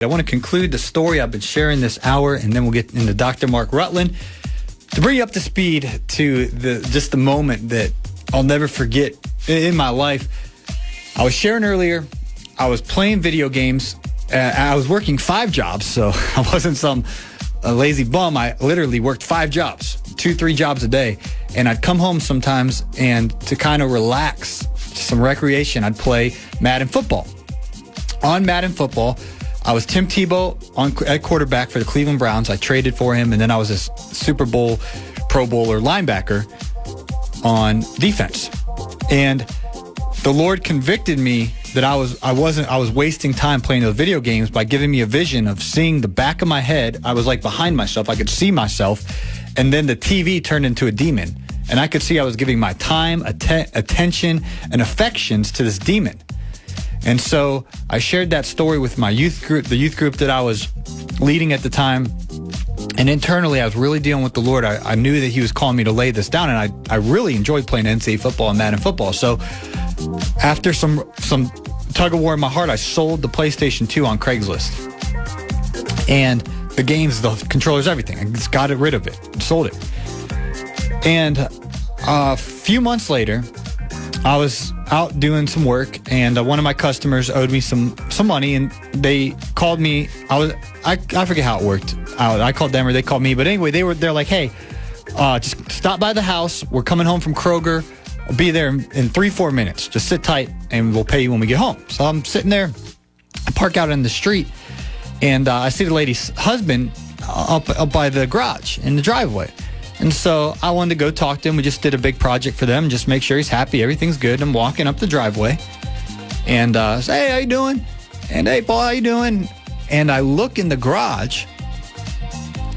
I want to conclude the story I've been sharing this hour, and then we'll get into Dr. Mark Rutland to bring you up to speed to just the moment that I'll never forget in my life. I was sharing earlier, I was playing video games. I was working 5 jobs, so I wasn't some lazy bum. I literally worked 5 jobs, 2-3 jobs a day, and I'd come home sometimes, and to kind of relax, some recreation, I'd play Madden football. On Madden football, I was Tim Tebow at quarterback for the Cleveland Browns. I traded for him, and then I was a Super Bowl, Pro Bowler linebacker on defense. And the Lord convicted me that I was wasting time playing those video games by giving me a vision of seeing the back of my head. I was like behind myself. I could see myself, and then the TV turned into a demon, and I could see I was giving my time, attention, and affections to this demon. And so I shared that story with my youth group, the youth group that I was leading at the time. And internally, I was really dealing with the Lord. I knew that he was calling me to lay this down, and I really enjoyed playing NCAA football and Madden football. So after some tug of war in my heart, I sold the PlayStation 2 on Craigslist. And the games, the controllers, everything. I just got rid of it, sold it. And a few months later, I was out doing some work, and one of my customers owed me some money, and they called me. I forget how it worked out. I called them or they called me, but anyway, they're like, hey, just stop by the house. We're coming home from Kroger. I'll be there in 3-4 minutes. Just sit tight, and we'll pay you when we get home. So I'm sitting there, I park out in the street, and I see the lady's husband up by the garage in the driveway. And so I wanted to go talk to him. We just did a big project for them, just make sure he's happy, everything's good. I'm walking up the driveway, and I say, hey, how you doing? And hey, Paul, how you doing? And I look in the garage,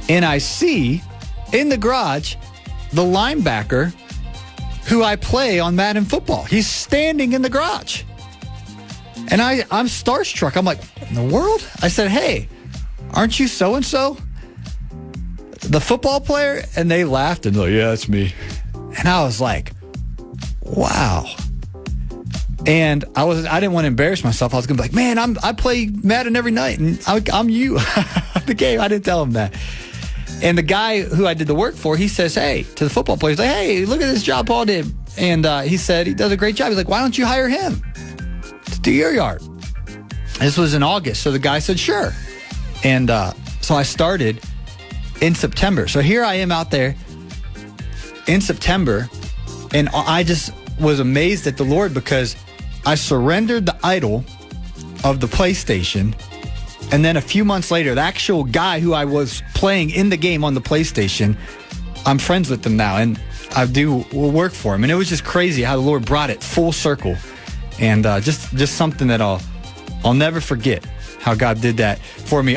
and I see in the garage the linebacker who I play on Madden football. He's standing in the garage. And I'm starstruck. I'm like, what in the world? I said, hey, aren't you so-and-so? The football player? And they laughed and they're like, yeah, that's me. And I was like, wow. And I didn't want to embarrass myself. I was going to be like, man, I play Madden every night, and I'm you. The game. I didn't tell him that. And the guy who I did the work for, he says, hey, to the football player, he's like, hey, look at this job Paul did. And he said, he does a great job. He's like, why don't you hire him to do your yard? This was in August. So the guy said, sure. And so I started in September. So here I am out there in September, and I just was amazed at the Lord because I surrendered the idol of the PlayStation, and then a few months later, the actual guy who I was playing in the game on the PlayStation, I'm friends with him now, and I do work for him. And it was just crazy how the Lord brought it full circle, and just something that I'll never forget how God did that for me.